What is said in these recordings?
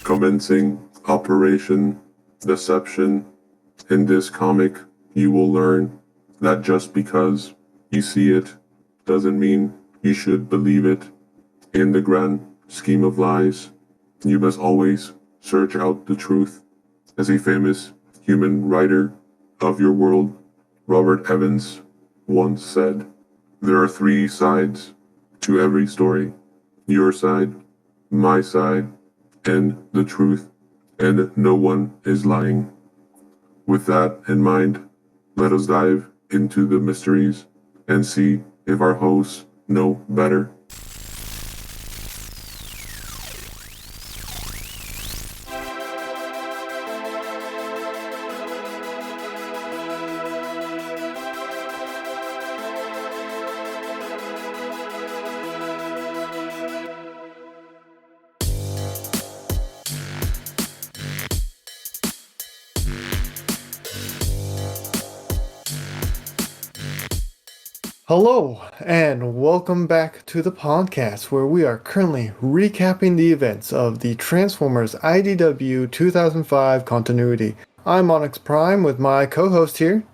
Commencing Operation Deception. In this comic, you will learn that just because you see it doesn't mean you should believe it. In the grand scheme of lies, you must always search out the truth. As a famous human writer of your world, Robert Evans, once said, there are three sides to every story: your side, my side, and the truth, and no one is lying. With that in mind, let us dive into the mysteries and see if our hosts know better. Hello, and welcome back to the podcast where we are currently recapping the events of the Transformers IDW 2005 continuity. I'm Onyx Prime with my co-host here.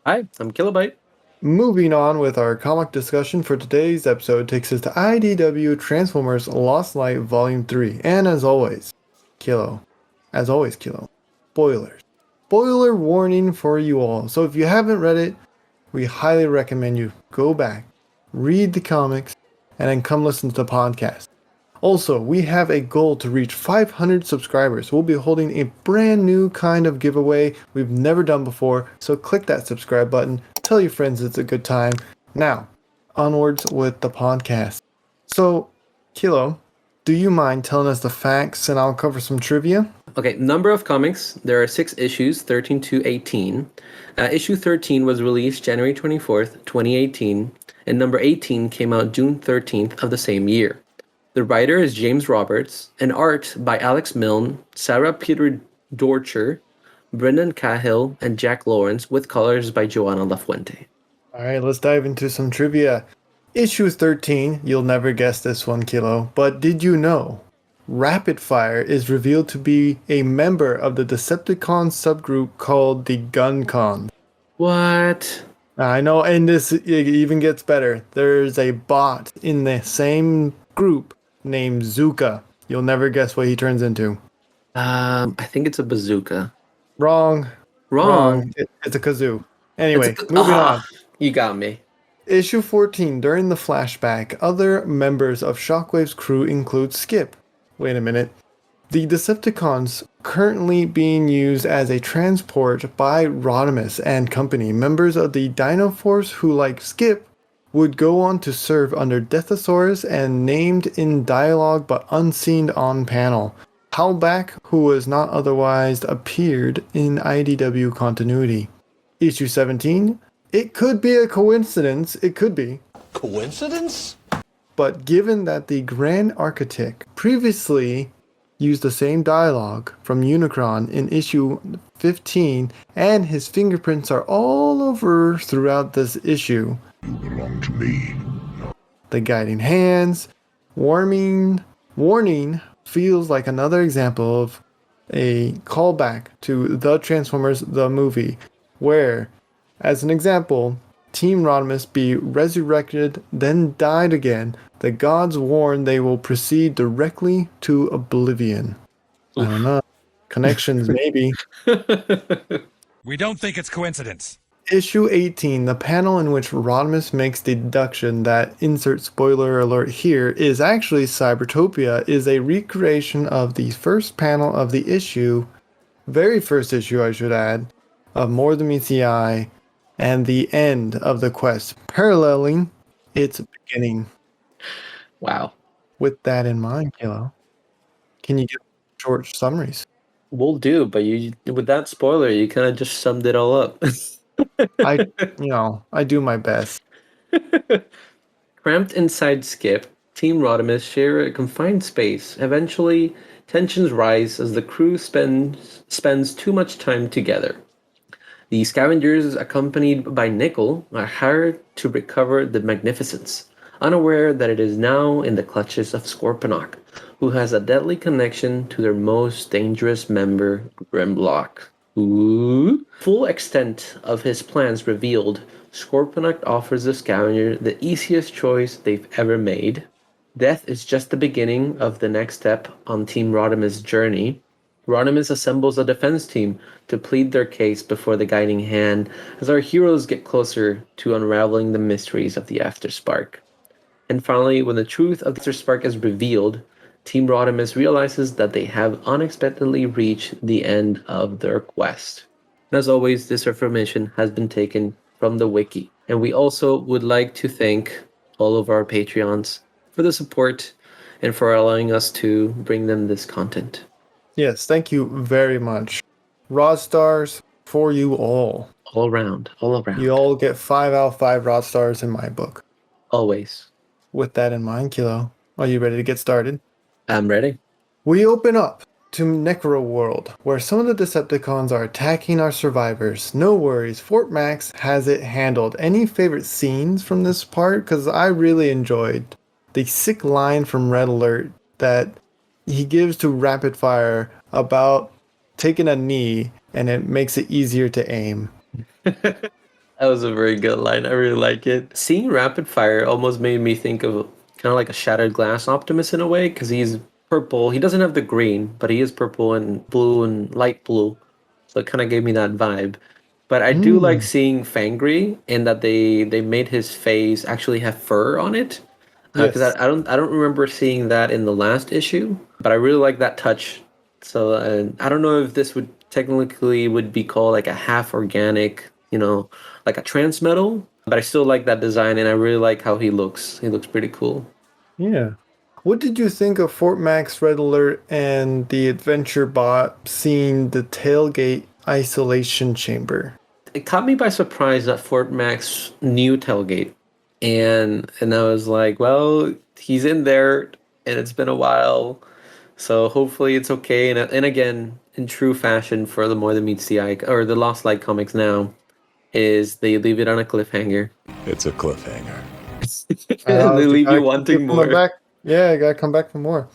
Hi, I'm Kilobyte. Moving on with our comic discussion for today's episode takes us to IDW Transformers Lost Light Volume 3. And as always, Kilo. Spoilers. Spoiler warning for you all. So if you haven't read it, we highly recommend you go back, read the comics, and then come listen to the podcast. Also, we have a goal to reach 500 subscribers. We'll be holding a brand new kind of giveaway we've never done before, so click that subscribe button, tell your friends it's a good time. Now, onwards with the podcast. So, Kilo, do you mind telling us the facts and I'll cover some trivia? Okay, number of comics. There are 6 issues, 13 to 18. Issue 13 was released January 24th, 2018, and number 18 came out June 13th of the same year. The writer is James Roberts, and art by Alex Milne, Sarah Peter Dorcher, Brendan Cahill, and Jack Lawrence, with colors by Joanna Lafuente. Alright, let's dive into some trivia. Issue 13, you'll never guess this one, Kilo, but did you know Rapid Fire is revealed to be a member of the Decepticon subgroup called the Guncons? What? I know, and this it even gets better. There's a bot in the same group named Zuka. You'll never guess what he turns into. I think it's a bazooka. Wrong. Wrong. It's a kazoo. Anyway, moving on. You got me. Issue 14, during the flashback, other members of Shockwave's crew include Skip. Wait a minute. The Decepticons currently being used as a transport by Rodimus and company. Members of the Dino Force who, like Skip, would go on to serve under Deathosaurus and named in dialogue but unseen on panel. Howlback, who was not otherwise appeared in IDW continuity. Issue 17, it could be a coincidence, it could be. Coincidence? But given that the Grand Architect previously used the same dialogue from Unicron in issue 15, and his fingerprints are all over throughout this issue. You belong to me. The guiding hands, warning feels like another example of a callback to The Transformers, the movie, where, as an example, Team Rodimus be resurrected, then died again. The gods warn they will proceed directly to oblivion. I don't know. Connections, maybe. We don't think it's coincidence. Issue 18, the panel in which Rodimus makes the deduction that, insert spoiler alert here, is actually Cybertopia, is a recreation of the first panel of the issue, very first issue I should add, of More Than Meets the Eye, and the end of the quest, paralleling its beginning. Wow. With that in mind, Kilo, can you give short summaries? Will do, but with that spoiler, you kind of just summed it all up. I do my best. Cramped inside Skip, Team Rodimus share a confined space. Eventually, tensions rise as the crew spends too much time together. The scavengers, accompanied by Nickel, are hired to recover the Magnificence, unaware that it is now in the clutches of Scorponok, who has a deadly connection to their most dangerous member, Grimlock. Ooh. Full extent of his plans revealed, Scorponok offers the scavenger the easiest choice they've ever made. Death is just the beginning of the next step on Team Rodimus' journey. Rodimus assembles a defense team to plead their case before the guiding hand as our heroes get closer to unraveling the mysteries of the Afterspark. And finally, when the truth of the Afterspark is revealed, Team Rodimus realizes that they have unexpectedly reached the end of their quest. And as always, this information has been taken from the wiki. And we also would like to thank all of our Patreons for the support and for allowing us to bring them this content. Yes, thank you very much. Rod stars for you all. All around, all around. You all get 5 out of 5 Rod stars in my book. Always. With that in mind, Kilo, are you ready to get started? I'm ready. We open up to Necro World, where some of the Decepticons are attacking our survivors. No worries, Fort Max has it handled. Any favorite scenes from this part? Because I really enjoyed the sick line from Red Alert that he gives to Rapid Fire about taking a knee and it makes it easier to aim. That was a very good line. I really like it. Seeing Rapid Fire almost made me think of kind of like a Shattered Glass Optimus in a way, because he's purple. He doesn't have the green, but he is purple and blue and light blue. So it kind of gave me that vibe. But I do like seeing Fangry in that they made his face actually have fur on it. Because Yes. I don't remember seeing that in the last issue, but I really like that touch. So I don't know if this would technically would be called like a half organic, like a trans metal, but I still like that design and I really like how he looks. He looks pretty cool. Yeah. What did you think of Fort Max, Red Alert, and the Adventure Bot seeing the tailgate isolation chamber? It caught me by surprise that Fort Max knew tailgate, and I was like, well, he's in there, and it's been a while, so hopefully it's okay. And again, in true fashion for the More Than Meets the Eye or the Lost Light comics now, is they leave it on a cliffhanger It's a cliffhanger. and they The leave guy you keeps wanting coming more. back. Yeah, I gotta come back for more.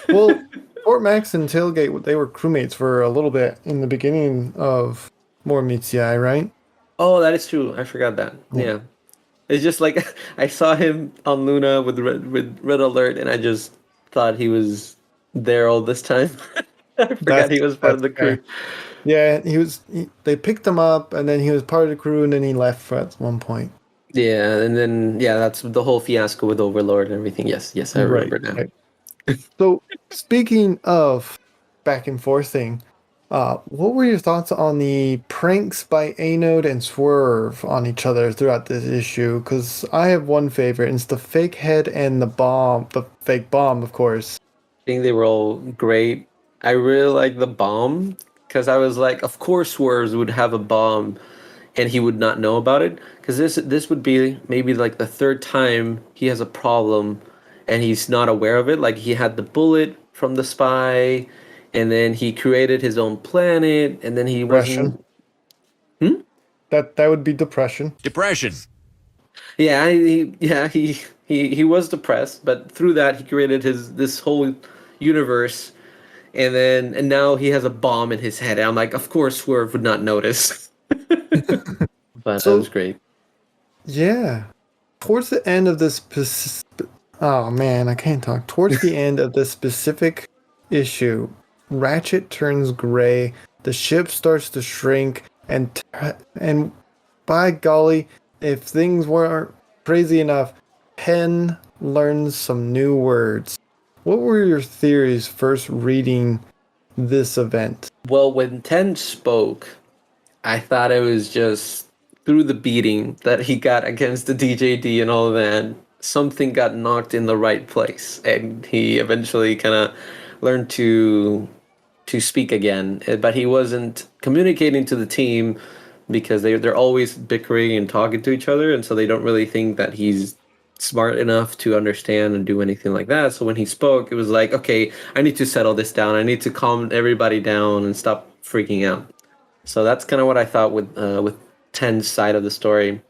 Well, Fort Max and Tailgate, they were crewmates for a little bit in the beginning of More Meets the Eye, right? Oh, that is true. I forgot that. Yeah. It's just like I saw him on Luna with Red Alert, and I just thought he was there all this time. I forgot he was part of the fair. crew. Yeah, they picked him up, and then he was part of the crew, and then he left at one point. Yeah, and then that's the whole fiasco with Overlord and everything. Yes, I remember now. Right. So, speaking of back and forth thing, what were your thoughts on the pranks by Anode and Swerve on each other throughout this issue? Because I have one favorite, and it's the fake head and the fake bomb, of course. I think they were all great. I really like the bomb because I was like, of course Swerves would have a bomb and he would not know about it because this would be maybe like the third time he has a problem and he's not aware of it. Like he had the bullet from the spy and then he created his own planet and then he Depression. wasn't. That would be depression. Depression. Yeah, he was depressed, but through that he created this whole universe, and now he has a bomb in his head. And I'm like, of course Swerve would not notice. But that was great. Yeah. Towards the end of this oh man, I can't talk. Towards the end of this specific issue, Ratchet turns gray, the ship starts to shrink, and by golly, if things weren't crazy enough, Penn learns some new words. What were your theories first reading this event? Well, when Ten spoke, I thought it was just through the beating that he got against the DJD and all that, something got knocked in the right place, and he eventually kind of learned to speak again. But he wasn't communicating to the team because they're always bickering and talking to each other, and so they don't really think that he's smart enough to understand and do anything like that. So when he spoke, it was like, okay, I need to settle this down. I need to calm everybody down and stop freaking out. So that's kind of what I thought with Ten's side of the story.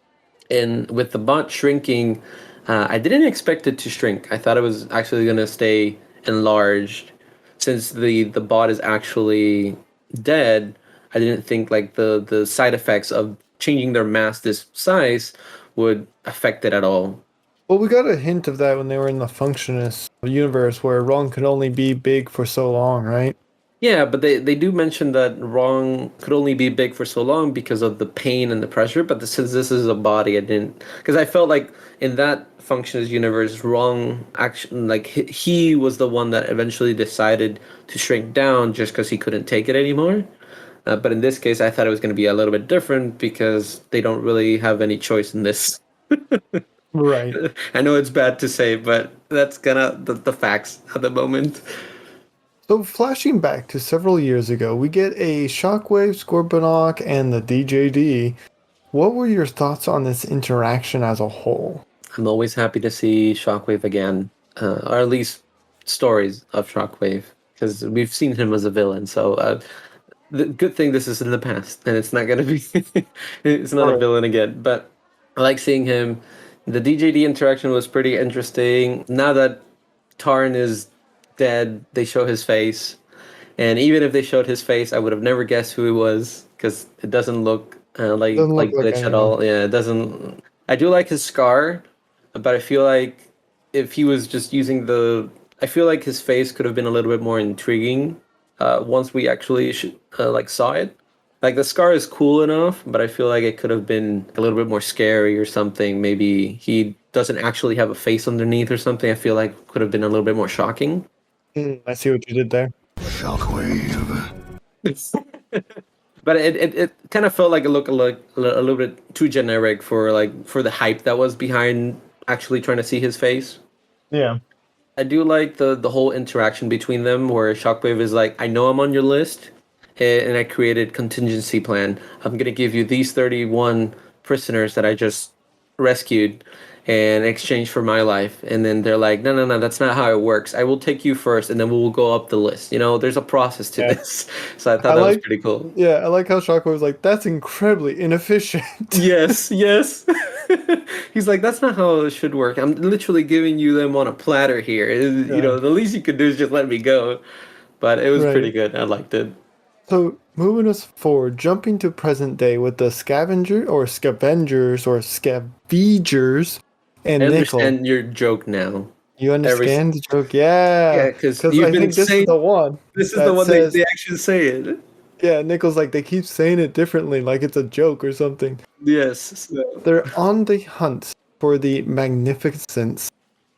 And with the bot shrinking, I didn't expect it to shrink. I thought it was actually going to stay enlarged. Since the bot is actually dead, I didn't think like the side effects of changing their mass this size would affect it at all. Well, we got a hint of that when they were in the Functionist universe, where Ron could only be big for so long, right? Yeah, but they do mention that Wrong could only be big for so long because of the pain and the pressure. But since this is a body, I didn't, because I felt like in that Functionist universe, Wrong action like he was the one that eventually decided to shrink down just because he couldn't take it anymore. But in this case, I thought it was going to be a little bit different because they don't really have any choice in this. Right. I know it's bad to say, but that's kind of the facts at the moment. So, flashing back to several years ago, we get a Shockwave, Scorponok, and the DJD. What were your thoughts on this interaction as a whole? I'm always happy to see Shockwave again, or at least stories of Shockwave, because we've seen him as a villain. So the good thing this is in the past, and it's not gonna be, it's not a Right. villain again. But I like seeing him. The DJD interaction was pretty interesting. Now that Tarn is dead, they show his face, and even if they showed his face, I would have never guessed who he was because it doesn't look Doesn't look like like Glitch at anyone. all. Yeah, it doesn't. I do like his scar, but I feel like if he was just using I feel like his face could have been a little bit more intriguing once we actually like saw it. Like the scar is cool enough, but I feel like it could have been a little bit more scary or something. Maybe he doesn't actually have a face underneath or something. I feel like could have been a little bit more shocking. I see what you did there. Shockwave. But it kind of felt like it looked like a little bit too generic for for the hype that was behind actually trying to see his face. Yeah. I do like the whole interaction between them where Shockwave is like, I know I'm on your list, and I created contingency plan. I'm gonna give you these 31 prisoners that I just rescued in exchange for my life. And then they're like, no, no, no, that's not how it works. I will take you first, and then we will go up the list. You know, there's a process to Yeah. this. So I I thought that was like, pretty cool. yeah, I like how Shockwave was like, that's incredibly inefficient. Yes, yes. He's like, that's not how it should work. I'm literally giving you them on a platter here. You Yeah. know, the least you could do is just let me go. But it was pretty Right. good. I liked it. So, moving us forward, jumping to present day with the scavengers or scavengers I and Nickel. understand your joke now. You Every understand the joke? Yeah. Yeah, because Because you've I been think this is saying the one this is the that one says, they actually say it. yeah, Nickel's like, they keep saying it differently, like it's a joke or something. Yes. So. They're on the hunt for the Magnificence,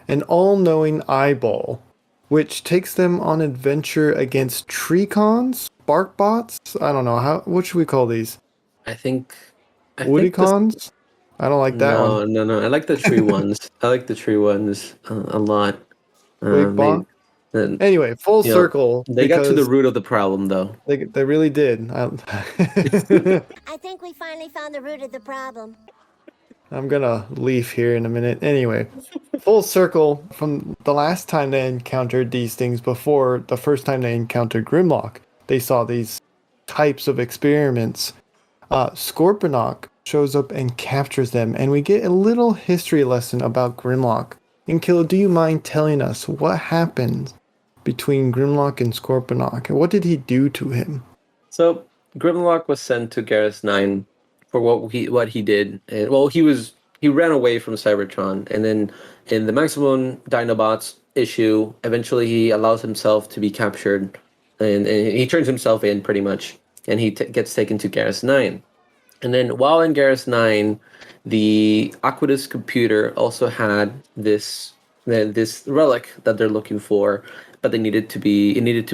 an all-knowing eyeball, which takes them on adventure against Treecons, Barkbots. I don't know what should we call these? I think this. Woodycons? I don't like that one. No, no, no. I like the tree ones. I like the tree ones a lot. Wigbot. Maybe. Then Anyway, full you know circle they got to the because root of the problem though. they really did. I think we finally found the root of the problem. I'm gonna leave here in a minute. Anyway, full circle from the last time they encountered these things before the first time they encountered Grimlock. They saw these types of experiments. Scorponok shows up and captures them, and we get a little history lesson about Grimlock. And Kilo, do you mind telling us what happened between Grimlock and Scorponok? And what did he do to him? So Grimlock was sent to Garrus 9 for what he did. And well, he ran away from Cybertron, and then in the Maximum Dinobots issue, eventually he allows himself to be captured, and he turns himself in pretty much, and he gets taken to Garrus 9. And then while in Garrus 9, the Aquidus computer also had this relic that they're looking for, but it needed to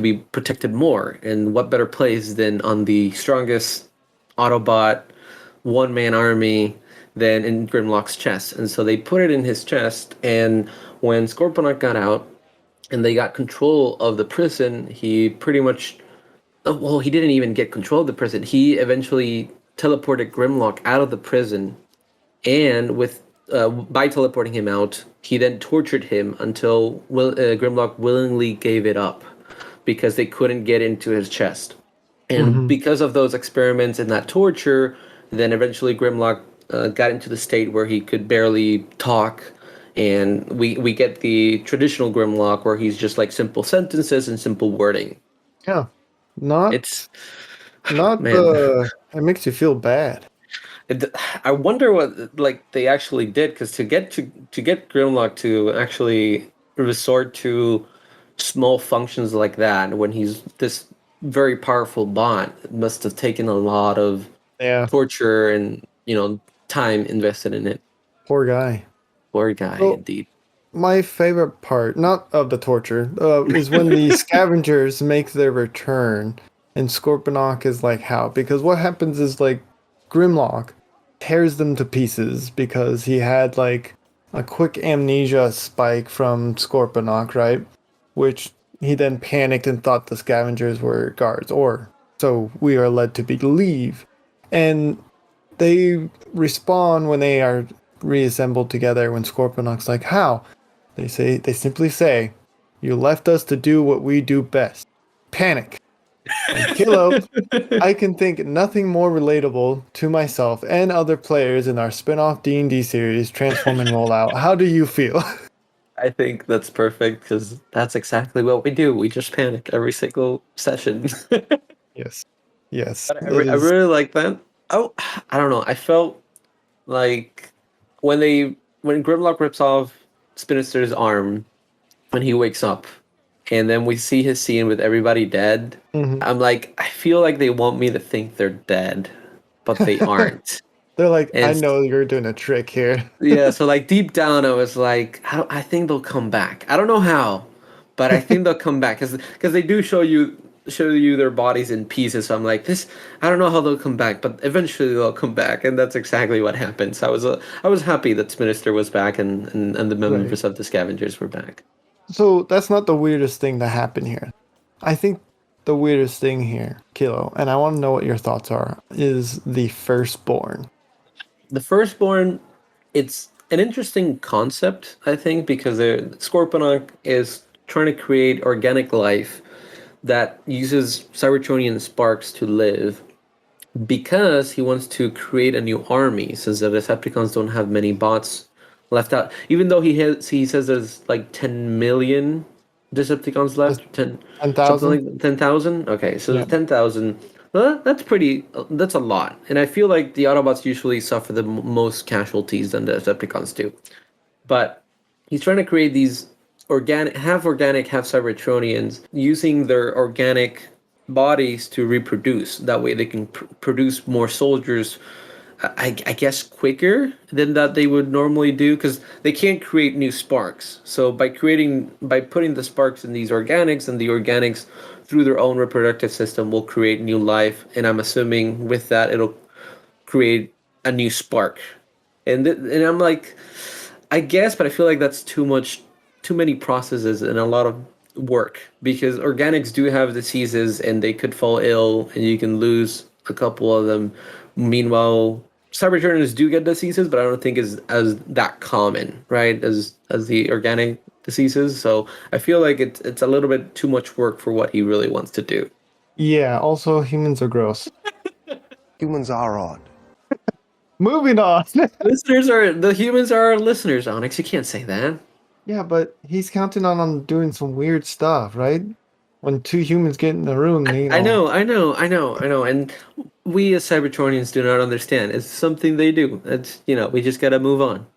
be protected more. And what better place than on the strongest Autobot one-man army than in Grimlock's chest? And so they put it in his chest, and when Scorponok got out and they got control of the prison, he pretty much well, he didn't even get control of the prison. He eventually teleported Grimlock out of the prison, and by teleporting him out, he then tortured him until Grimlock willingly gave it up because they couldn't get into his chest. And because of those experiments and that torture, then eventually Grimlock got into the state where he could barely talk, and we get the traditional Grimlock where he's just like simple sentences and simple wording. Yeah. Not It's man. the it makes you feel bad. I wonder what like they actually did, because to get Grimlock to actually resort to small functions like that when he's this very powerful bot, it must have taken a lot of Yeah. torture and time invested in it. Poor guy. Poor guy, So indeed. my favorite part, not of the torture, is when the scavengers make their return, and Scorponok is like, how? Because what happens is like Grimlock tears them to pieces because he had like a quick amnesia spike from Scorponok, right? Which he then panicked and thought the scavengers were guards, or so we are led to believe. And they respawn when they are reassembled together when Scorponok's like, how? They simply say, you left us to do what we do best. Panic. And Kilo, I can think nothing more relatable to myself and other players in our spin-off D&D series, Transform and Rollout. How do you feel? I think that's perfect, because that's exactly what we do. We just panic every single session. Yes. Yes. But It I is. really like that. Oh, I don't know. I felt like when Grimlock rips off Sinister's arm when he wakes up, and then we see his scene with everybody dead. Mhm. I'm like, I feel like they want me to think they're dead, but they aren't. They're like, I And know you're doing a trick here. yeah, so like deep down, I was like, I think they'll come back. I don't know how, but I think they'll come back, because they do show you their bodies in pieces. So I'm like, this, I don't know how they'll come back, but eventually they'll come back, and that's exactly what happened. So I was happy that Spinister was back, and the Right. members of the Scavengers were back. So that's not the weirdest thing to happen here. I think the weirdest thing here, Kilo, and I want to know what your thoughts are, is the firstborn. The Firstborn, it's an interesting concept, I think, because Scorponok is trying to create organic life that uses Cybertronian sparks to live, because he wants to create a new army, since the Decepticons don't have many bots left out. Even though he says there's like 10 million Decepticons left, 10,000? something like 10,000. Okay, so Yeah. there's 10,000. Well, that's a lot, and I feel like the Autobots usually suffer the most casualties than the Decepticons do. But he's trying to create these half organic, half Cybertronians, using their organic bodies to reproduce. That way, they can produce more soldiers. I guess quicker than that they would normally do, because they can't create new sparks. So by putting the sparks in these organics, and the organics through their own reproductive system will create new life. And I'm assuming with that it'll create a new spark. And I'm like, I guess, but I feel like that's too many processes and a lot of work, because organics do have diseases and they could fall ill and you can lose a couple of them. Meanwhile, Cyberturners do get diseases, but I don't think is as that common, right? As the organic diseases. So I feel like it's a little bit too much work for what he really wants to do. Yeah, also humans are gross. Humans are odd. Moving on. The humans are our listeners, Onyx. You can't say that. Yeah, but he's counting on them doing some weird stuff, right? When two humans get in the room, they I know. And we as Cybertronians do not understand. It's something they do. It's, we just gotta move on.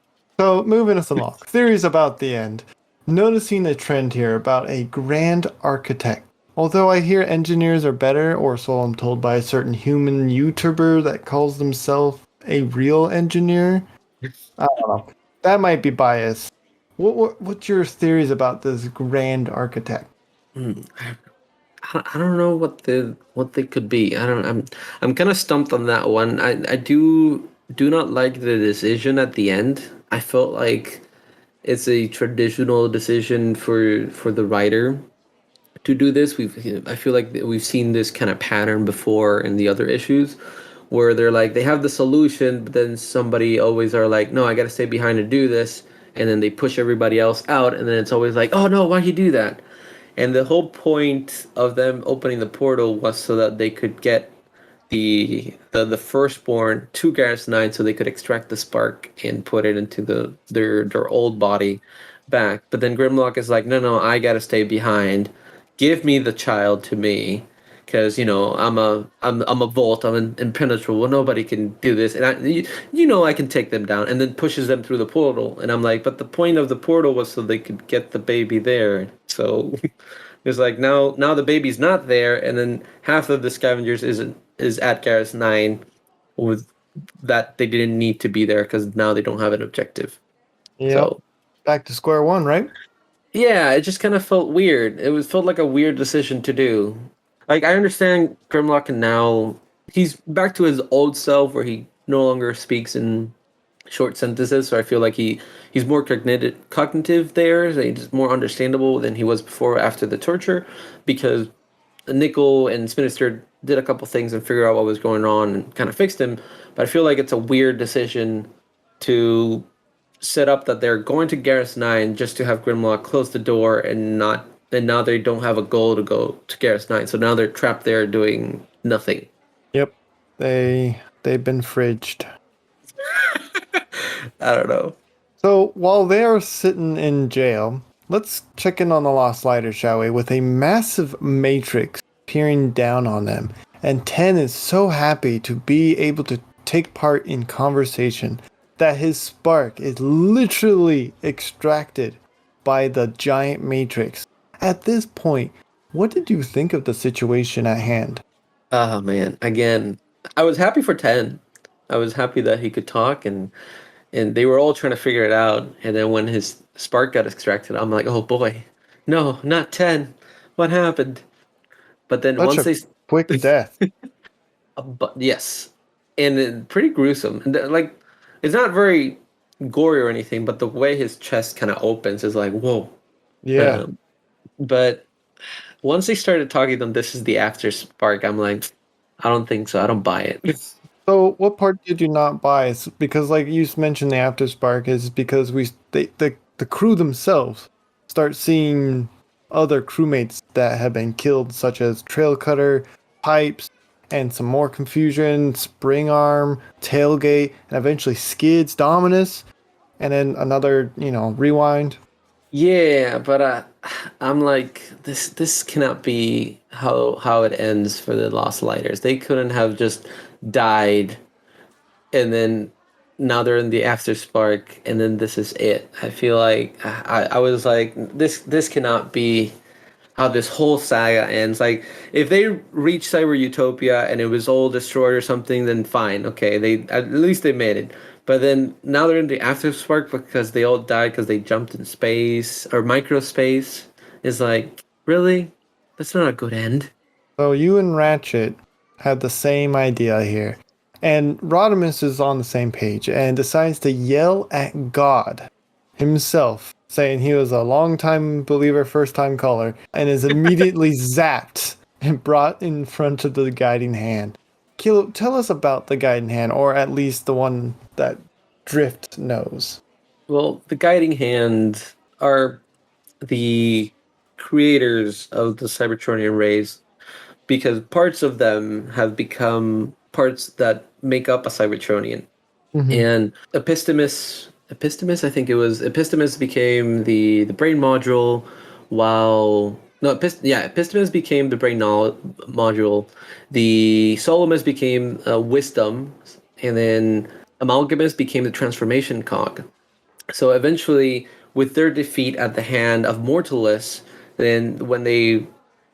So, moving us along. Theories about the end. Noticing a trend here about a grand architect. Although I hear engineers are better, or so I'm told by a certain human YouTuber that calls themselves a real engineer. I don't know. That might be biased. What's your theories about this grand architect? I don't know what they could be. I'm kind of stumped on that one. I do not like the decision at the end. I felt like it's a traditional decision for the writer to do this. I feel like we've seen this kind of pattern before in the other issues, where they're like, they have the solution, but then somebody always are like, no, I got to stay behind to do this, and then they push everybody else out, and then it's always like, oh no, why'd you do that? And the whole point of them opening the portal was so that they could get the firstborn to Garrus 9 so they could extract the spark and put it into their old body back. But then Grimlock is like, no, I gotta stay behind. Give me the child to me, because I'm a Volt. I'm impenetrable. Nobody can do this, and I can take them down. And then pushes them through the portal. And I'm like, but the point of the portal was so they could get the baby there. So it's like now the baby's not there, and then half of the scavengers is at Garrus 9 with that they didn't need to be there because now they don't have an objective. Yep. So Back to square one, right? yeah, it just kind of felt weird. Felt like a weird decision to do. Like, I understand Grimlock can now he's back to his old self where he no longer speaks in short sentences, so I feel like he's more cognitive there, so he's more understandable than he was before after the torture, because Nickel and Sinister did a couple things and figured out what was going on and kind of fixed him. But I feel like it's a weird decision to set up that they're going to Garrus 9 just to have Grimlock close the door and now they don't have a goal to go to Garrus 9. So now they're trapped there doing nothing. Yep. They've been fridged. I don't know. So while they are sitting in jail, let's check in on the Lost Lighters, shall we? With a massive matrix peering down on them. And Ten is so happy to be able to take part in conversation that his spark is literally extracted by the giant matrix. At this point, what did you think of the situation at hand? Oh man, again, I was happy for 10. I was happy that he could talk and they were all trying to figure it out. And then when his spark got extracted, I'm like, oh boy, no, not 10. What happened? But then once they quick death. but yes, and pretty gruesome. And like, it's not very gory or anything, but the way his chest kind of opens is like, whoa. Yeah. But once they started talking to them, this is the after spark. I'm like, I don't think so. I don't buy it. So what part did you not buy? It's because like you mentioned, the after spark is because the crew themselves start seeing other crewmates that have been killed, such as Trail Cutter, Pipes, and some more confusion, Spring Arm, Tailgate, and eventually Skids, Dominus, and then another, rewind. Yeah, but I'm like, this cannot be how it ends for the Lost Lighters. They couldn't have just died, and then now they're in the after spark, and then this is it. I feel like I was like, this cannot be how this whole saga ends. Like, if they reach Cyber Utopia and it was all destroyed or something, then fine, okay, they at least they made it. But then now they're in the after spark because they all died because they jumped in space or microspace. Is like, really? That's not a good end. So you and Ratchet had the same idea here. And Rodimus is on the same page and decides to yell at God himself, saying he was a long-time believer, first-time caller, and is immediately zapped and brought in front of the guiding hand. Kilo, tell us about the guiding hand, or at least the one that Drift knows. Well, the guiding hand are the creators of the Cybertronian race, because parts of them have become parts that make up a Cybertronian. Mm-hmm. And Epistemus, I think it was, Epistemus became the brain module, while Epistemus became the brain module. The Solomus became wisdom, and then Amalgamus became the transformation cog. So eventually, with their defeat at the hand of Mortalus, then when they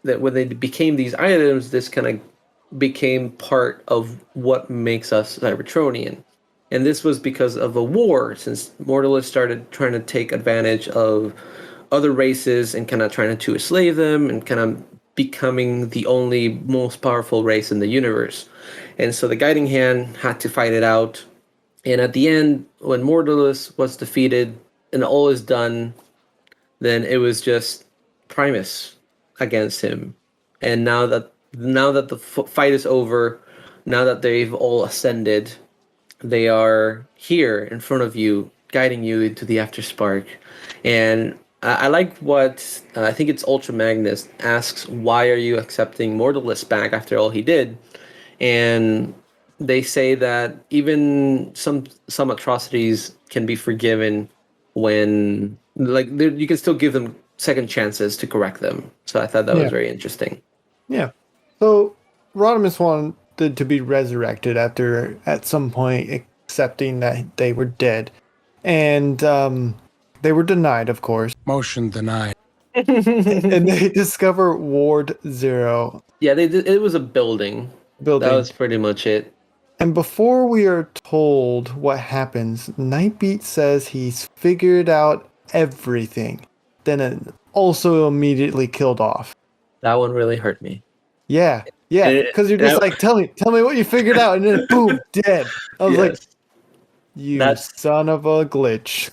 became these items, this kind of became part of what makes us Cybertronian. And this was because of a war, since Mortalus started trying to take advantage of other races and kind of trying to enslave them and kind of becoming the only most powerful race in the universe. And so the Guiding Hand had to fight it out. And at the end, when Mortalus was defeated and all is done, then it was just Primus against him. And now that the fight is over, now that they've all ascended, they are here in front of you, guiding you into the After Spark. And I like what I think it's Ultra Magnus asks, why are you accepting Mortalus back after all he did? and they say that even some atrocities can be forgiven when you can still give them second chances to correct them. So I thought that was Yeah. very interesting. Yeah. So Rodimus wanted to be resurrected after at some point accepting that they were dead. And they were denied, of course. Motion denied. And they discover Ward Zero Yeah, they did, it was a building. building. That was pretty much it. And before we are told what happens, Nightbeat says he's figured out everything. Then it also immediately killed off. That one really hurt me. Yeah, because you're just like, tell me what you figured out, and then boom, dead. I was like, Yes. you That's- son of a glitch.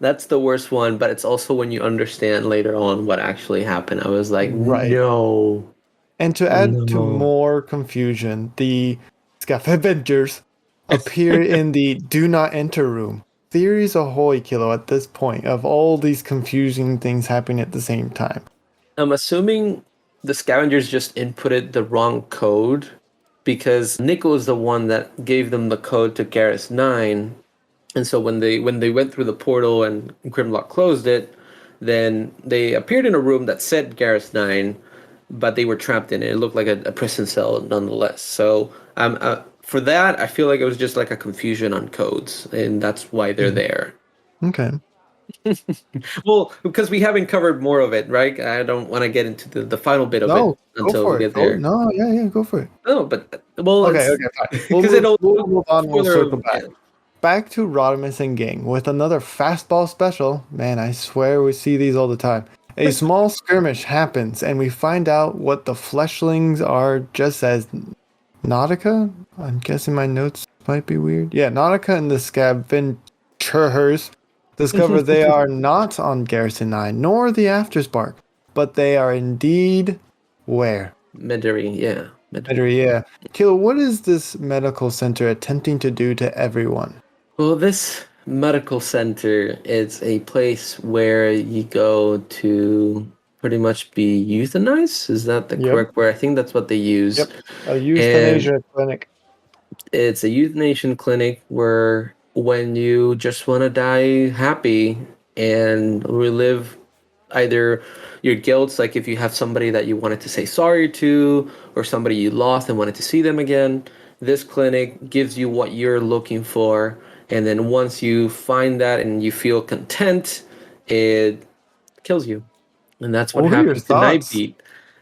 That's the worst one, but it's also when you understand later on what actually happened. I was like, Right. no. And to add to No. more confusion, the Scavengers appear in the do not enter room. Theories ahoy, Kilo, at this point, of all these confusing things happening at the same time. I'm assuming the scavengers just inputted the wrong code because Nico is the one that gave them the code to Garrus 9. And so when they went through the portal and Grimlock closed it, then they appeared in a room that said Garrus 9, but they were trapped in it. It looked like a prison cell nonetheless. So for that, I feel like it was just like a confusion on codes, and that's why they're there. Okay. Well, because we haven't covered more of it, right? I don't want to get into the final bit of No, it go until for we it. get there. No, yeah, go for it. No, but well, Okay, fine. We'll move on. We'll circle back. Back to Rodimus and gang with another fastball special. Man, I swear we see these all the time. A small skirmish happens, and we find out what the fleshlings are, just as Nautica? I'm guessing my notes might be weird. Yeah, Nautica and the Scavengers discover they are not on Garrison 9, nor the Afterspark, but they are indeed where? Midori, yeah. Better, yeah. Kill, what is this medical center attempting to do to everyone? Well, this medical center is a place where you go to pretty much be euthanized. Is that the correct word? I think that's what they use. Yep, a euthanasia clinic. It's a euthanasia clinic where when you just want to die happy and relive either your guilt, like if you have somebody that you wanted to say sorry to or somebody you lost and wanted to see them again, this clinic gives you what you're looking for. And then once you find that and you feel content, it kills you. And that's what happened to Nightbeat.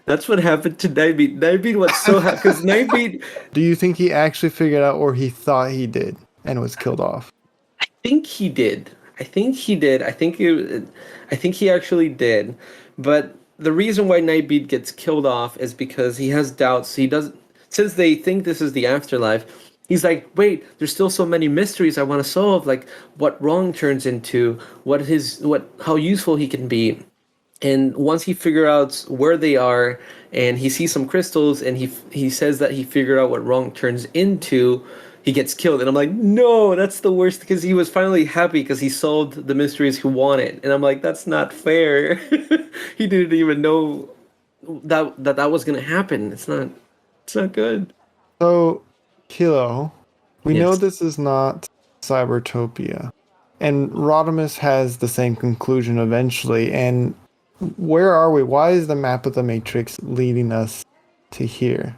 That's what happened to Nightbeat. Nightbeat was so happy because Nightbeat. Do you think he actually figured out, or he thought he did and was killed off? I think he did. I think he actually did. But the reason why Nightbeat gets killed off is because he has doubts. He doesn't. Since they think this is the afterlife, he's like, wait, there's still so many mysteries I want to solve, like what wrong turns into, how useful he can be. And once he figures out where they are and he sees some crystals and he says that he figured out what wrong turns into, he gets killed. And I'm like, no, that's the worst, because he was finally happy because he solved the mysteries he wanted. And I'm like, that's not fair. He didn't even know that was going to happen. It's not good. So, Kilo, we know Yes. this is not Cybertopia, and Rodimus has the same conclusion eventually. And where are we? Why is the map of the Matrix leading us to here?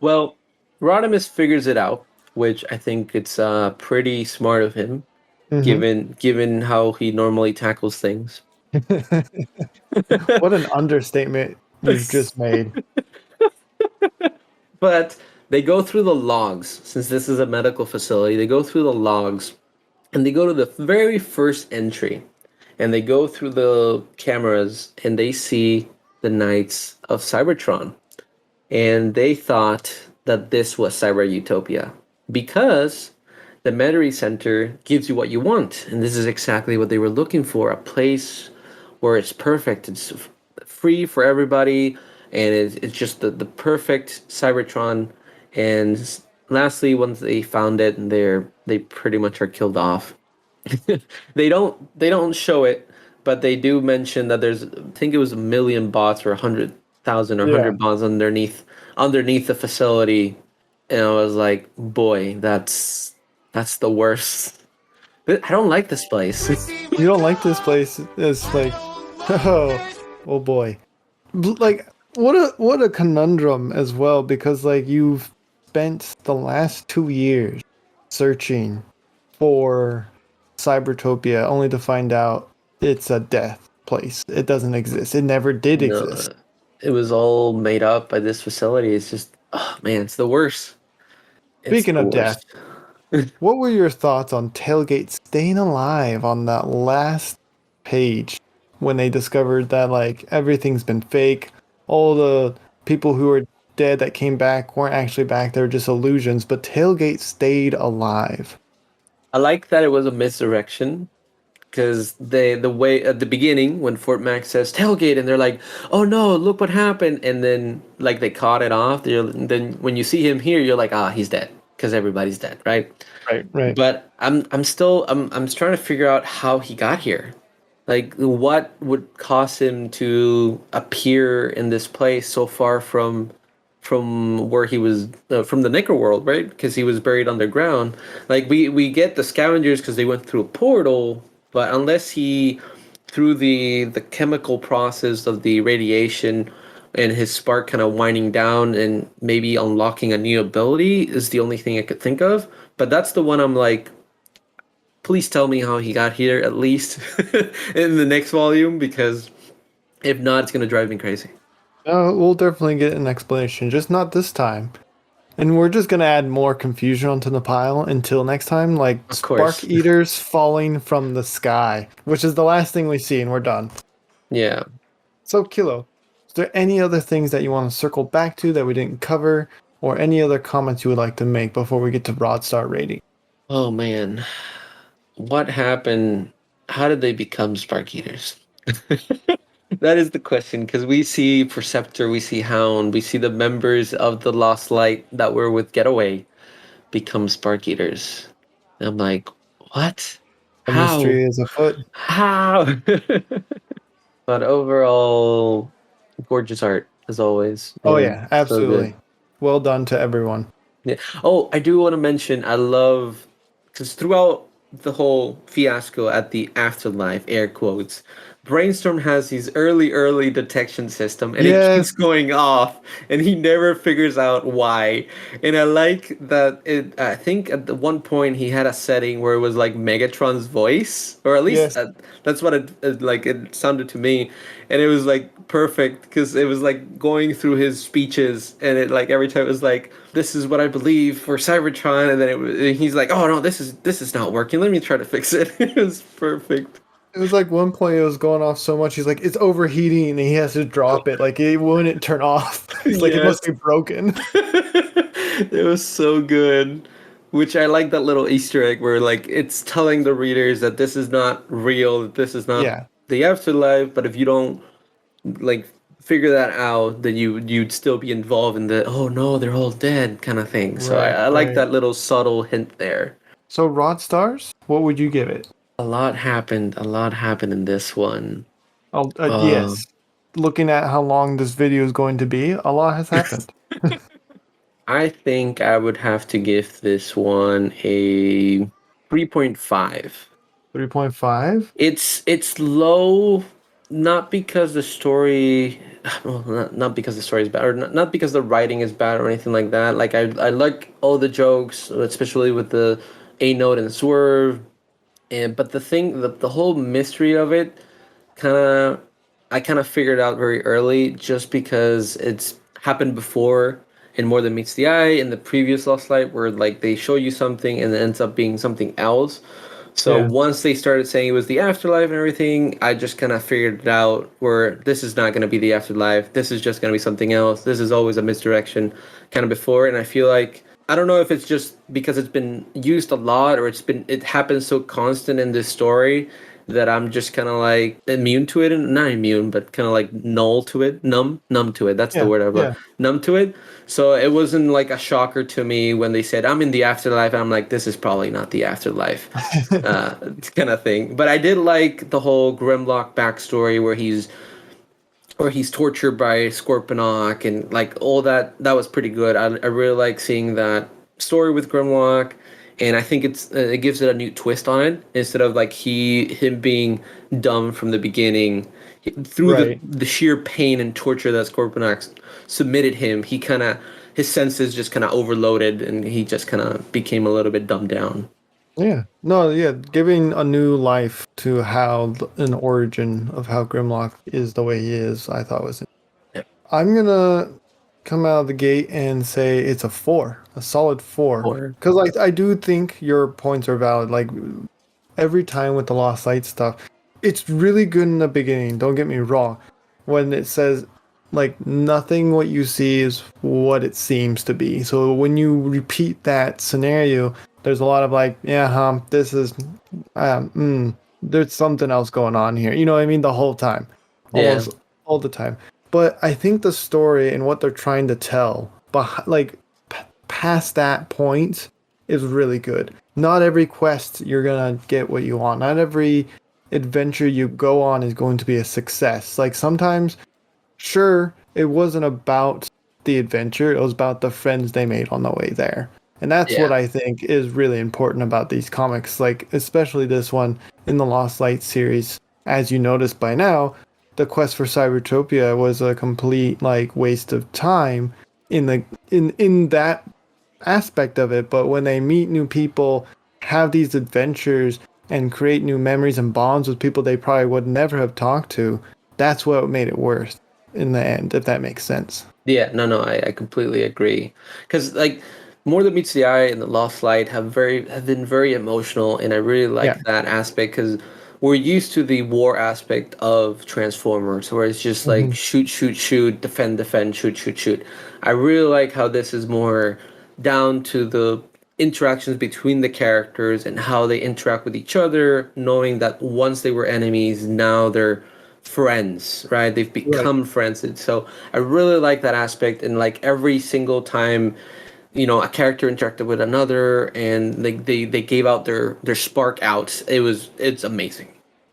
Well, Rodimus figures it out, which I think it's pretty smart of him, given how he normally tackles things. What an understatement you've just made. But they go through the logs, since this is a medical facility. They go through the logs, and they go to the very first entry, and they go through the cameras, and they see the Knights of Cybertron, and they thought that this was Cyber Utopia because the Metairie Center gives you what you want, and this is exactly what they were looking for: a place where it's perfect, it's free for everybody, and it's just the perfect Cybertron. And lastly, once they found it, they pretty much are killed off. They don't show it, but they do mention that there's, I think it was 1 million bots or 100,000 or 100 bots underneath the facility, and I was like, boy, that's the worst. I don't like this place. You don't like this place. It's like, oh boy. Like, what a conundrum as well, because like you've spent the last 2 years searching for Cybertopia only to find out it's a death place. It doesn't exist. It never did No, exist. it was all made up by this facility. It's just, oh man, it's the worst. It's Speaking the of death, worst. what were your thoughts on Tailgate staying alive on that last page when they discovered that like everything's been fake? All the people who were dead that came back weren't actually back, they were just illusions, but Tailgate stayed alive. I like that it was a misdirection because the way at the beginning when Fort Mac says tailgate and they're like, oh no, look what happened, and then like they caught it off. Then when you see him here, you're like, ah, he's dead because everybody's dead, right? Right. But I'm trying to figure out how he got here. Like, what would cause him to appear in this place so far from where he was from the Necro world, right? Because he was buried underground. Like we get the scavengers because they went through a portal, but unless he through the chemical process of the radiation and his spark kind of winding down and maybe unlocking a new ability is the only thing I could think of. But that's the one I'm like, please tell me how he got here at least in the next volume, because if not, it's gonna drive me crazy. We'll definitely get an explanation, just not this time. And we're just gonna add more confusion onto the pile until next time, like Of course. spark eaters falling from the sky, which is the last thing we see, and we're done. Yeah. So, Kilo, is there any other things that you want to circle back to that we didn't cover, or any other comments you would like to make before we get to Broad Star rating? Oh man. What happened? How did they become spark eaters? That is the question, because we see Perceptor, we see Hound, we see the members of the Lost Light that were with Getaway become spark eaters. And I'm like, what? The How? mystery is afoot. How? But overall, gorgeous art as always. Oh Man, yeah, so good. absolutely. Well done to everyone. Yeah. Oh, I do want to mention I love because throughout the whole fiasco at the afterlife, air quotes, Brainstorm has his early detection system and it Yes, keeps going off and he never figures out why. And I like that I think at the one point he had a setting where it was like Megatron's voice, or at least yes. that's what it sounded to me, and it was like perfect because it was like going through his speeches and it like every time it was like, this is what I believe for Cybertron, and then and he's like, oh no, this is not working, let me try to fix it. It was perfect. It was like one point it was going off so much, he's like, it's overheating, and he has to drop it. Like, it wouldn't turn off. It's like, it must be broken. It was so good. Which I like that little Easter egg where like it's telling the readers that this is not real, that this is not Yeah. the afterlife, but if you don't like figure that out, then you'd still be involved in the, oh no, they're all dead kind of thing. So I like Right. that little subtle hint there. So, Rod Stars, what would you give it? A lot happened. A lot happened in this one. Yes. Looking at how long this video is going to be, a lot has happened. I think I would have to give this one a 3.5. 3.5? It's low, not because the story, well, not because the story is bad, or not because the writing is bad or anything like that. Like I like all the jokes, especially with the A note and Swerve, and but the whole mystery of it, I kind of figured out very early, just because it's happened before in More Than Meets the Eye in the previous Lost Light, where like they show you something and it ends up being something else. So Yeah. once they started saying it was the afterlife and everything, I just kind of figured it out, where this is not going to be the afterlife. This is just going to be something else. This is always a misdirection kind of before. And I feel like, I don't know if it's just because it's been used a lot, or it happens so constant in this story that I'm just kind of like immune to it, and not immune, but kind of like numb to it. That's the Yeah. word I'm Yeah. numb to it. So it wasn't like a shocker to me when they said I'm in the afterlife. I'm like, this is probably not the afterlife, kind of thing. But I did like the whole Grimlock backstory where he's or he's tortured by Scorponok, and like all that. That was pretty good. I really like seeing that story with Grimlock, and I think it gives it a new twist on it instead of like him being dumb from the beginning. Through Right. the sheer pain and torture that Scorponok submitted him, his senses just kind of overloaded, and he just kind of became a little bit dumbed down. Yeah. No, yeah, giving a new life to how an origin of how Grimlock is the way he is, I thought was. Yep. I'm gonna come out of the gate and say it's a 4, a solid 4. Or Because like I do think your points are valid. Like every time with the Lost Light stuff, it's really good in the beginning. Don't get me wrong. When it says like nothing what you see is what it seems to be. So when you repeat that scenario, there's a lot of like, yeah, this is, there's something else going on here. You know what I mean? The whole time, Yeah. almost all the time. But I think the story and what they're trying to tell, but like past that point, is really good. Not every quest you're gonna get what you want. Not every adventure you go on is going to be a success. Like sometimes, sure, it wasn't about the adventure, it was about the friends they made on the way there. And that's what Yeah. I think is really important about these comics, like especially this one in the Lost Light series. As you noticed by now, the quest for Cybertopia was a complete like waste of time in that aspect of it, but when they meet new people, have these adventures, and create new memories and bonds with people they probably would never have talked to, that's what made it worth in the end, if that makes sense. Yeah, no, I completely agree. Because like More Than Meets the Eye and The Lost Light have been very emotional, and I really Yeah. like that aspect because we're used to the war aspect of Transformers, where it's just like Hmm. shoot, shoot, shoot, defend, defend, shoot, shoot, shoot. I really like how this is more down to the interactions between the characters and how they interact with each other, knowing that once they were enemies, now they're friends, right? They've Right. become friends. And so I really like that aspect. And like every single time, a character interacted with another and like they gave out their spark out, it's amazing.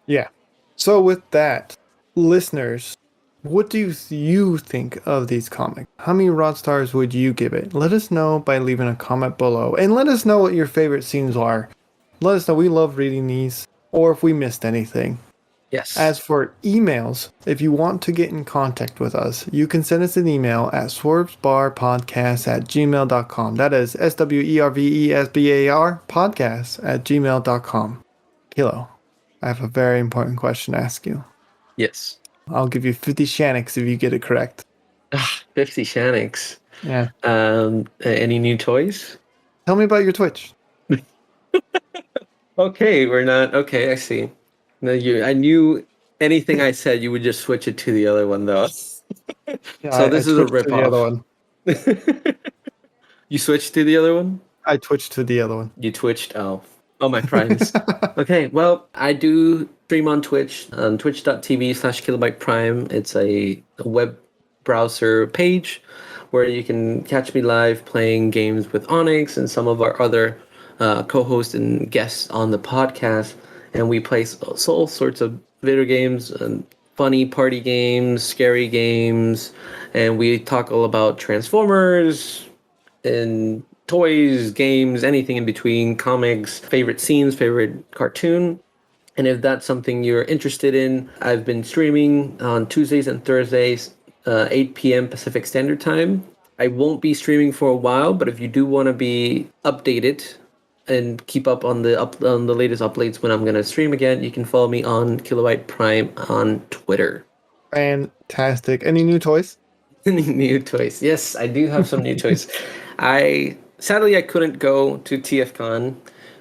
Yeah. So with that, listeners, what do you think of these comics? How many rod stars would you give it? Let us know by leaving a comment below, and let us know what your favorite scenes are. Let us know. We love reading these, or if we missed anything. Yes. As for emails, if you want to get in contact with us, you can send us an email at swervesbarpodcast@gmail.com. That is SWERVESBAR podcast@gmail.com. Kilo, I have a very important question to ask you. Yes. I'll give you 50 Shaniks if you get it correct. 50 Shaniks. Yeah. Any new toys? Tell me about your Twitch. Okay, we're not. Okay, I see. No, I knew anything I said, you would just switch it to the other one, though. Yeah, So I this is a twitched to the other ripoff. one. You switched to the other one? I twitched to the other one. You twitched? Oh, my primes. Okay, well, I do stream on Twitch, on twitch.tv/kilobyte prime. It's a web browser page where you can catch me live playing games with Onyx and some of our other co-hosts and guests on the podcast. And we play all sorts of video games, and funny party games, scary games, and we talk all about Transformers and toys, games, anything in between, comics, favorite scenes, favorite cartoon. And if that's something you're interested in, I've been streaming on Tuesdays and Thursdays, 8 p.m. Pacific Standard Time. I won't be streaming for a while, but if you do want to be updated and keep up on the latest updates when I'm gonna stream again, you can follow me on Kilobyte Prime on Twitter. Fantastic. Any new toys? Any new toys? Yes, I do have some new toys. Sadly I couldn't go to TFCon,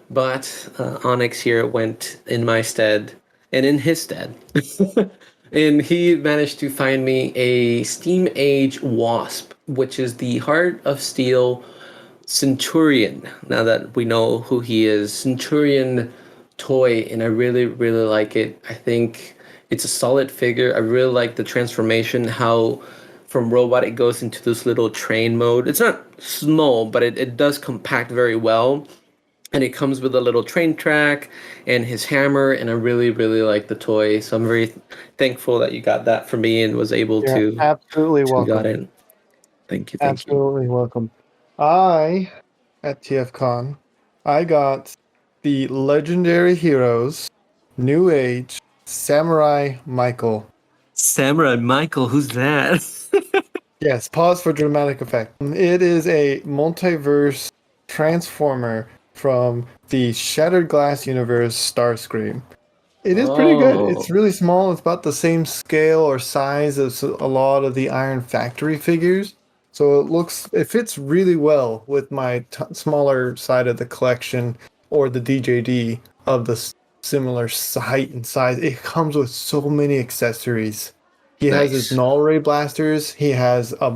but Onyx here went in my stead and in his stead. And he managed to find me a Steam Age Wasp, which is the Heart of Steel Centurion. Now that we know who he is, Centurion toy, and I really, really like it. I think it's a solid figure. I really like the transformation, how from robot it goes into this little train mode. It's not small, but it does compact very well. And it comes with a little train track and his hammer, and I really, really like the toy. So I'm very thankful that you got that for me and was able You're to absolutely welcome. got it. Thank you. Absolutely welcome. I, at TFCon, I got the Legendary Heroes New Age Samurai Michael. Samurai Michael, who's that? Yes, pause for dramatic effect. It is a multiverse transformer from the Shattered Glass universe Starscream. It is pretty good. It's really small. It's about the same scale or size as a lot of the Iron Factory figures. So it fits really well with my smaller side of the collection or the DJD of the similar height and size. It comes with so many accessories. He has his Nice. null ray blasters. He has a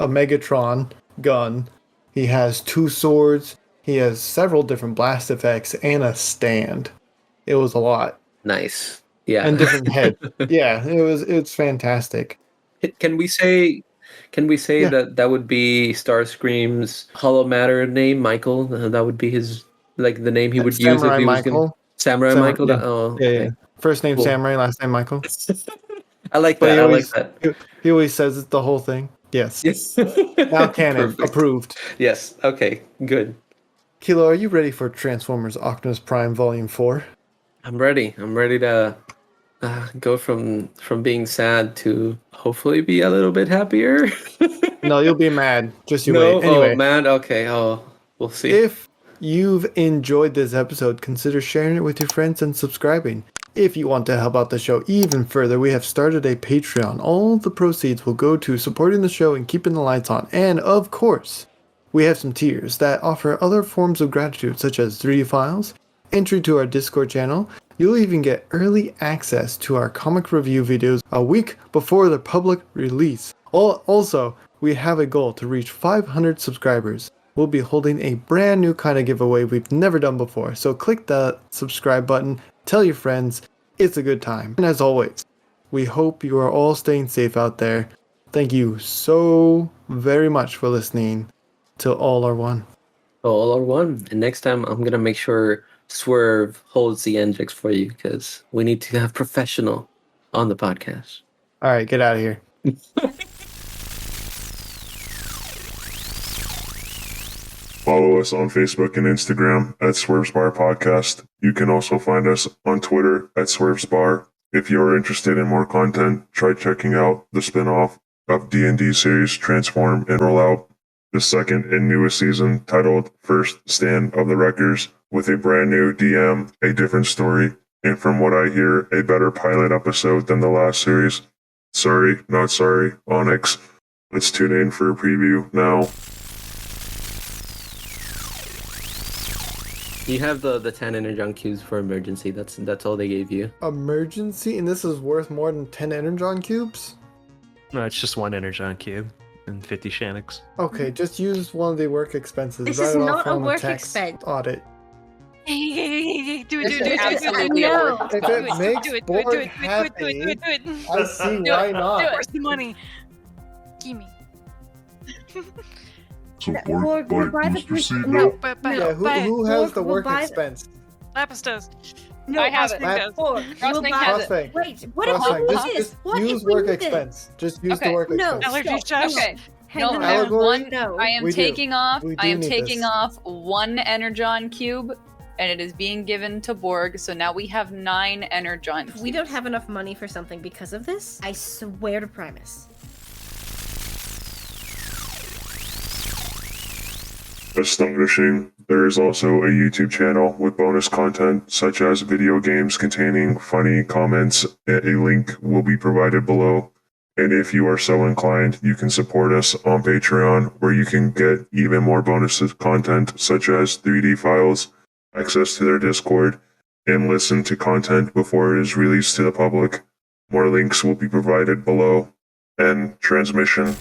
Megatron gun. He has 2 swords. He has several different blast effects and a stand. It was a lot. Nice. Yeah. And different head. Yeah, it's fantastic. Can we say Yeah. that would be Starscream's Hollow Matter name, Michael? That would be his like the name he would use if Samurai he was going Michael. Samurai Michael. Yeah. Oh, Yeah, okay. yeah. First name Cool. Samurai, last name Michael. I like But that. he I like always that. he always says it's the whole thing. Yes. Yes. Now canon. Perfect. Approved. Yes. Okay. Good. Kilo, are you ready for Transformers Optimus Prime Volume 4? I'm ready. I'm ready to go from being sad to hopefully be a little bit happier. No, you'll be mad. Just you No. wait. Anyway, Oh man. Okay. Oh, we'll see. if you've enjoyed this episode, consider sharing it with your friends and subscribing. If you want to help out the show even further, we have started a Patreon. All the proceeds will go to supporting the show and keeping the lights on. And of course, we have some tiers that offer other forms of gratitude, such as 3D files, entry to our Discord channel. You'll even get early access to our comic review videos a week before the public release. Also, we have a goal to reach 500 subscribers. We'll be holding a brand new kind of giveaway we've never done before. So click the subscribe button, tell your friends, it's a good time. And as always, we hope you are all staying safe out there. Thank you so very much for listening to All Are One. All are one. And next time, I'm gonna make sure Swerve holds the NGX for you because we need to have professional on the podcast. All right, get out of here. Follow us on Facebook and Instagram at Swerve's Bar Podcast. You can also find us on Twitter at Swerve's Bar. If you are interested in more content, try checking out the spin-off of D&D series Transform and Roll Out, the second and newest season titled First Stand of the Wreckers, with a brand new DM, a different story, and from what I hear, a better pilot episode than the last series. Sorry, not sorry, Onyx. Let's tune in for a preview now. You have the 10 energon cubes for emergency. That's all they gave you. Emergency? And this is worth more than 10 Energon cubes? No, it's just 1 Energon cube and 50 Shannocks. Okay, just use one of the work expenses. This Write is it not off a on the work tax expense. audit. Do it. Absolutely. No. No. If it makes Borg happy, I see why not. Where's the money? Give me. Support We'll by buy the Mr. person- Seagull. no. But Yeah, who has the work We'll buy- expense? Lapis does. No, I have Crossfang it. does. We'll Crossfang buy- has it. Crossfang. Wait, what if Crossfang. we Just, need this? just What use if we work need this? expense. Just use the Okay. work No. expense. Allergy Stop. Josh. Okay. Hang No, on. Allegory? One, no. I am We do. taking off. We I do am need taking this. off 1 Energon cube, and it is being given to Borg. So now we have 9 Energon. We don't have enough money for something because of this. I swear to Primus. Astonishing. There is also a YouTube channel with bonus content such as video games containing funny comments. A link will be provided below. And if you are so inclined, you can support us on Patreon, where you can get even more bonus content such as 3D files, access to their Discord, and listen to content before it is released to the public. More links will be provided below. End transmission.